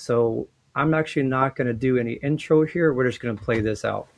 So I'm actually not going to do any intro here. We're just going to play this out.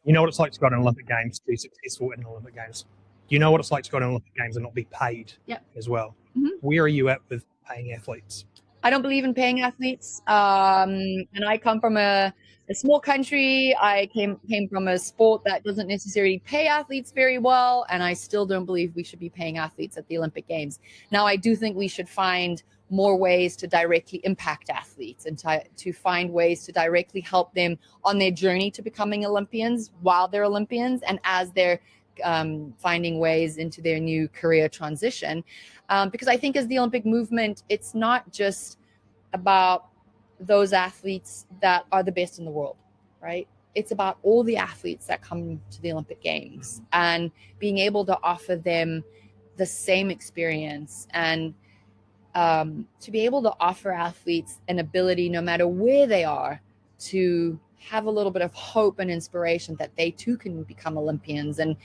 You know what it's like to go to an Olympic Games, to be successful in Olympic Games. You know what it's like to go to an Olympic Games and not be paid as well. Where are you at with paying athletes? I don't believe in paying athletes. And I come from a small country. I came from a sport that doesn't necessarily pay athletes very well. And I still don't believe we should be paying athletes at the Olympic Games. Now, I do think we should find more ways to directly impact athletes and to find ways to directly help them on their journey to becoming Olympians while they're Olympians and as they're finding ways into their new career transition. Because I think as the Olympic movement, it's not just about those athletes that are the best in the world, right? It's about all the athletes that come to the Olympic Games and being able to offer them the same experience and to be able to offer athletes an ability, no matter where they are, to have a little bit of hope and inspiration that they too can become Olympians and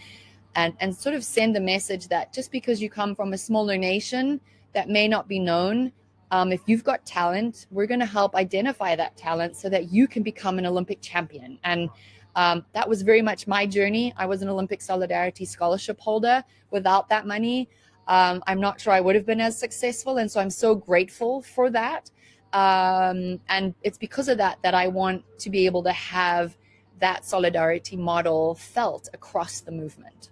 sort of send a message that just because you come from a smaller nation that may not be known, if you've got talent, we're going to help identify that talent so that you can become an Olympic champion. And that was very much my journey. I was an Olympic Solidarity Scholarship holder. Without that money, I'm not sure I would have been as successful. And so I'm so grateful for that. And it's because of that I want to be able to have that solidarity model felt across the movement.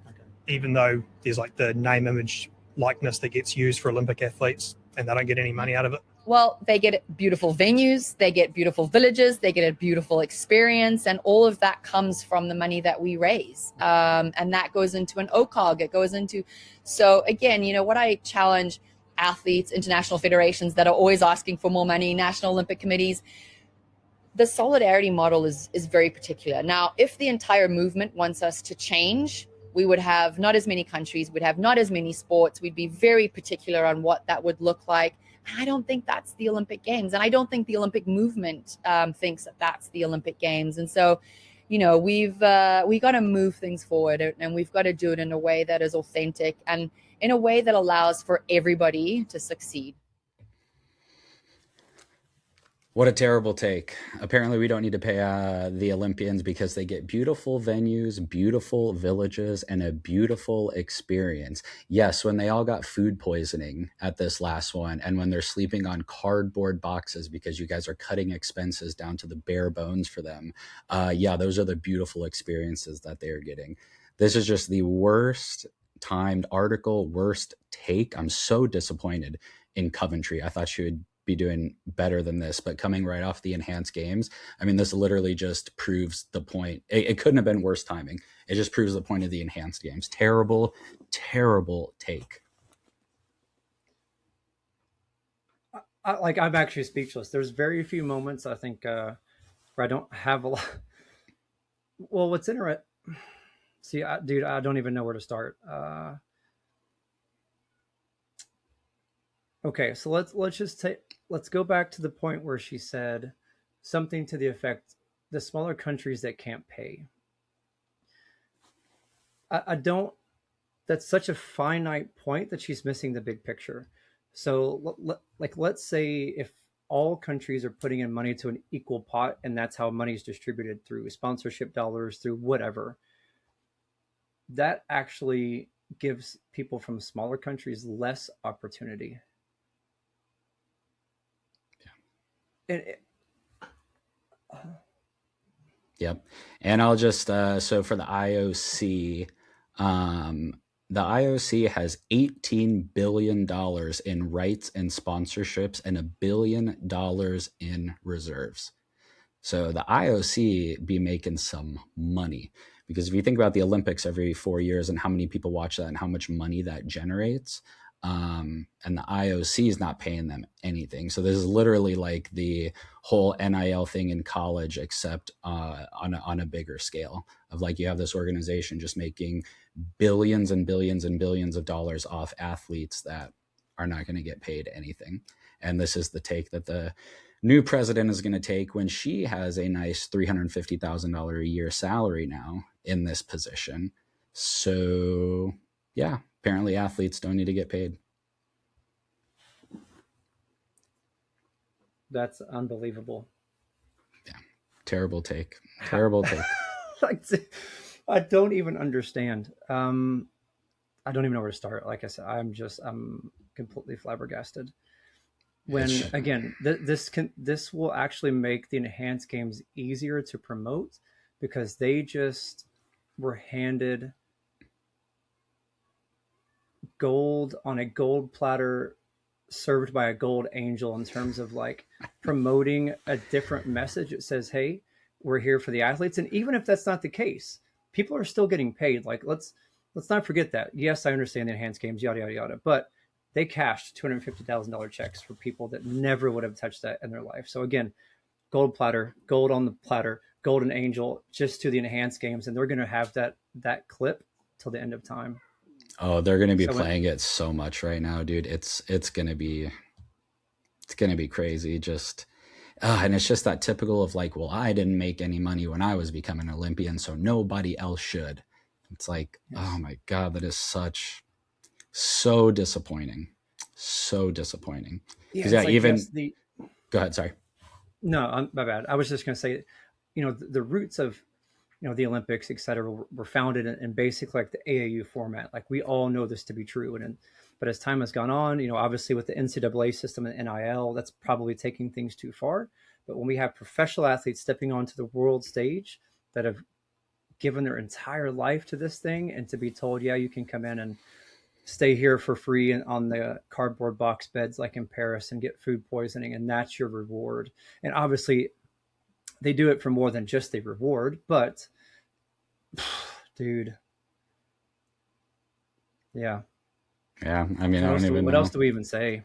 Even though there's like the name, image, likeness that gets used for Olympic athletes and they don't get any money out of it? Well, they get beautiful venues, they get beautiful villages, they get a beautiful experience, and all of that comes from the money that we raise. And that goes into an OCOG, it goes into, so again, you know, what I challenge athletes, international federations that are always asking for more money, national Olympic committees, the solidarity model is very particular. Now, if the entire movement wants us to change, we would have not as many countries, we'd have not as many sports, we'd be very particular on what that would look like. And I don't think that's the Olympic Games. And I don't think the Olympic movement thinks that that's the Olympic Games. And so, you know, we got to move things forward, and we've got to do it in a way that is authentic and in a way that allows for everybody to succeed. What a terrible take. Apparently, we don't need to pay the Olympians because they get beautiful venues, beautiful villages, and a beautiful experience. Yes, when they all got food poisoning at this last one, and when they're sleeping on cardboard boxes because you guys are cutting expenses down to the bare bones for them. Yeah, those are the beautiful experiences that they're getting. This is just the worst timed article, worst take. I'm so disappointed in Coventry. I thought she would be doing better than this, but coming right off the enhanced games, I mean, this literally just proves the point. It couldn't have been worse timing. It just proves the point of the enhanced games. Terrible, terrible take. I'm actually speechless. There's very few moments I think where I don't have a lot. Well, what's interesting? See, dude, I don't even know where to start. Okay, so let's go back to the point where she said something to the effect, the smaller countries that can't pay. I don't, that's such a finite point that she's missing the big picture. So let's say if all countries are putting in money to an equal pot, and that's how money is distributed through sponsorship dollars, through whatever, that actually gives people from smaller countries less opportunity. Yep. And I'll just, so for the IOC, the IOC has $18 billion in rights and sponsorships and $1 billion in reserves. So the IOC be making some money, because if you think about the Olympics every 4 years and how many people watch that and how much money that generates, and the IOC is not paying them anything. So this is literally like the whole NIL thing in college, except on a bigger scale of like, you have this organization just making billions and billions and billions of dollars off athletes that are not going to get paid anything. And this is the take that the new president is going to take when she has a nice $350,000 a year salary now in this position. So yeah, apparently athletes don't need to get paid. That's unbelievable. Yeah. Terrible take. Terrible take. Like, I don't even understand. I don't even know where to start. Like I said, I'm completely flabbergasted. When again, this will actually make the enhanced games easier to promote, because they just were handed gold on a gold platter served by a gold angel in terms of like promoting a different message. It says, hey, we're here for the athletes. And even if that's not the case, people are still getting paid. Like, let's not forget that. Yes, I understand the enhanced games, yada yada yada, but they cashed $250,000 checks for people that never would have touched that in their life. So again, gold platter, gold on the platter, golden angel, just to the enhanced games, and they're going to have that clip till the end of time. Oh, they're going to be playing it so much right now, dude. It's going to be crazy. Just and it's just that typical of like, well, I didn't make any money when I was becoming an Olympian, so nobody else should. It's like, yes. Oh my God, that is so disappointing. So disappointing. Because like even go ahead, sorry. No, my bad. I was just going to say, the roots of, the Olympics, et cetera, were founded in basically like the AAU format. Like, we all know this to be true. But as time has gone on, obviously with the NCAA system and NIL, that's probably taking things too far. But when we have professional athletes stepping onto the world stage that have given their entire life to this thing, and to be told, yeah, you can come in and stay here for free and on the cardboard box beds like in Paris and get food poisoning, and that's your reward. And obviously they do it for more than just the reward, but dude. Yeah. Yeah. I mean, I don't even know. What else do we even say?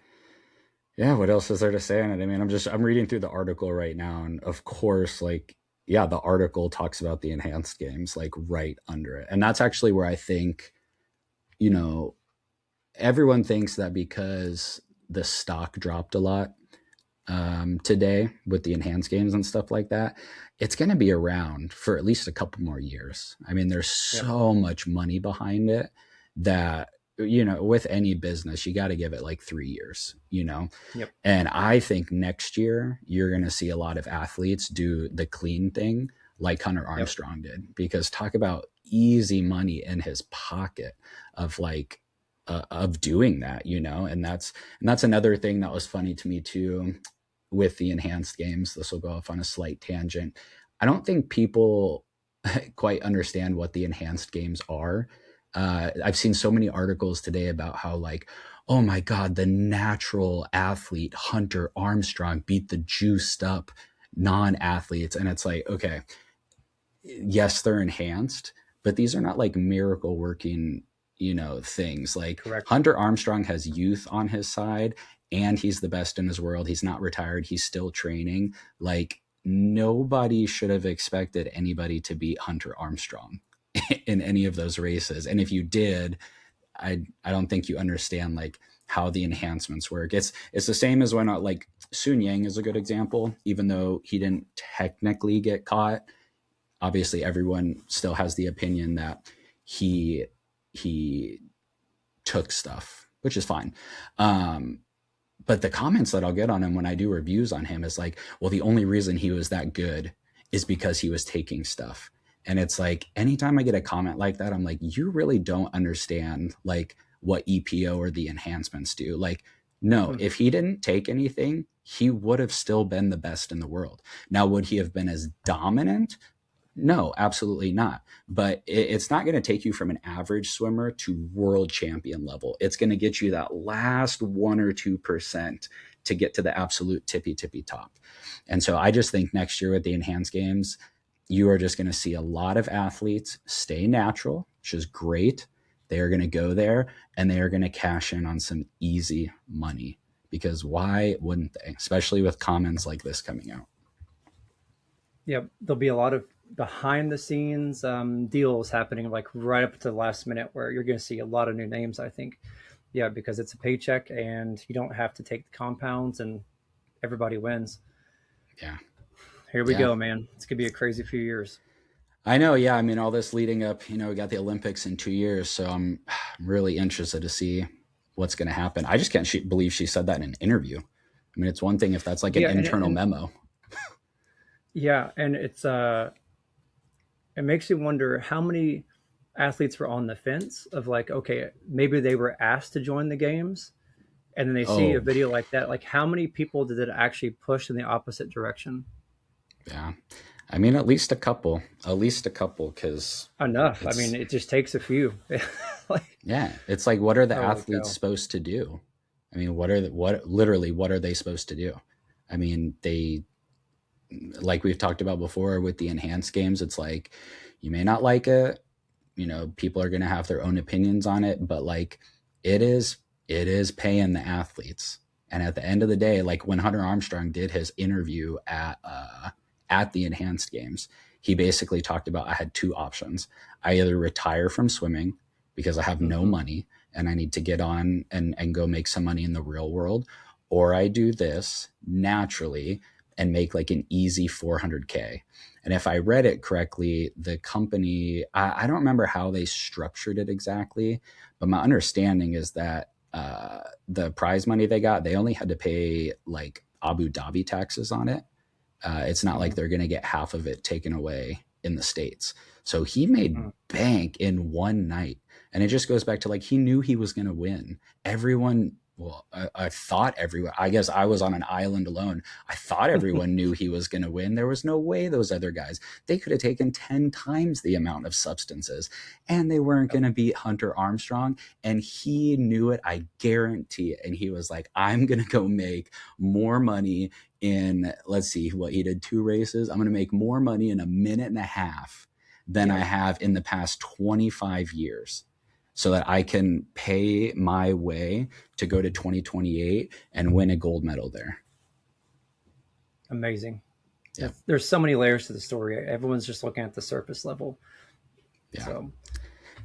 Yeah. What else is there to say on it? I mean, I'm reading through the article right now, and of course, like, yeah, the article talks about the enhanced games, like right under it. And that's actually where I think, everyone thinks that because the stock dropped a lot today with the enhanced games and stuff like that, it's going to be around for at least a couple more years. I mean, there's so much money behind it that, with any business, you got to give it like 3 years, Yep. And I think next year you're going to see a lot of athletes do the clean thing like Hunter Armstrong did, because talk about easy money in his pocket of like, of doing that, and that's another thing that was funny to me too with the enhanced games. This will go off on a slight tangent. I don't think people quite understand what the enhanced games are. I've seen so many articles today about how like, oh my God, the natural athlete Hunter Armstrong beat the juiced up non-athletes. And it's like, okay, yes, they're enhanced, but these are not like miracle working things. Like, correct. Hunter Armstrong has youth on his side, and he's the best in his world. He's not retired. He's still training. Like, nobody should have expected anybody to beat Hunter Armstrong in any of those races. And if you did, I don't think you understand like how the enhancements work. It's the same as when like Sun Yang is a good example, even though he didn't technically get caught. Obviously, everyone still has the opinion that he took stuff, which is fine. But the comments that I'll get on him when I do reviews on him is like, well, the only reason he was that good is because he was taking stuff. And it's like, anytime I get a comment like that, I'm like, you really don't understand like what EPO or the enhancements do. Like, no, if he didn't take anything, he would have still been the best in the world. Now, would he have been as dominant? No, absolutely not. But it's not going to take you from an average swimmer to world champion level. It's going to get you that last 1 or 2% to get to the absolute tippy top. And so I just think next year with the enhanced games, you are just going to see a lot of athletes stay natural, which is great. They are going to go there and they are going to cash in on some easy money, because why wouldn't they? Especially with comments like this coming out. Yeah, there'll be a lot of behind the scenes deals happening like right up to the last minute, where you're going to see a lot of new names, I think. Yeah, because it's a paycheck and you don't have to take the compounds and everybody wins. Yeah. Here we go, man. It's going to be a crazy few years. I know. Yeah. I mean, all this leading up, we got the Olympics in 2 years. So I'm really interested to see what's going to happen. I just can't believe she said that in an interview. I mean, it's one thing if that's like an internal memo. Yeah, and it's it makes you wonder how many athletes were on the fence of like, okay, maybe they were asked to join the games, and then they see a video like that. Like, how many people did it actually push in the opposite direction? Yeah, I mean, at least a couple, because enough. I mean, it just takes a few. Like, yeah, it's like, what are the athletes supposed to do? I mean, what are they supposed to do? I mean, like we've talked about before with the enhanced games, it's like, you may not like it, you know, people are going to have their own opinions on it, but like, it is paying the athletes. And at the end of the day, like when Hunter Armstrong did his interview at the enhanced games, he basically talked about, I had two options. I either retire from swimming because I have no money and I need to get on and go make some money in the real world, or I do this naturally and make like an easy 400K. And if I read it correctly, the company, I don't remember how they structured it exactly, but my understanding is that the prize money they got, they only had to pay like Abu Dhabi taxes on it. It's not like they're going to get half of it taken away in the States. So he made bank in one night. And it just goes back to like, he knew he was going to win. Everyone, well, I thought everyone, I guess I was on an island alone. I thought everyone knew he was going to win. There was no way those other guys, they could have taken 10 times the amount of substances and they weren't going to beat Hunter Armstrong. And he knew it. I guarantee it. And he was like, I'm going to go make more money in, let's see what he did, 2 races. I'm going to make more money in a minute and a half than I have in the past 25 years. So that I can pay my way to go to 2028 and win a gold medal there. Amazing. Yeah. There's so many layers to the story. Everyone's just looking at the surface level. Yeah. So,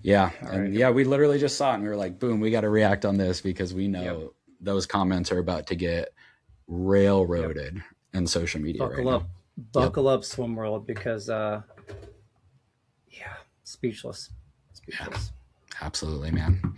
yeah. And yeah, we literally just saw it and we were like, boom, we got to react on this because we know those comments are about to get railroaded in social media. Buckle up, swim world, because speechless. Yeah. Absolutely, man.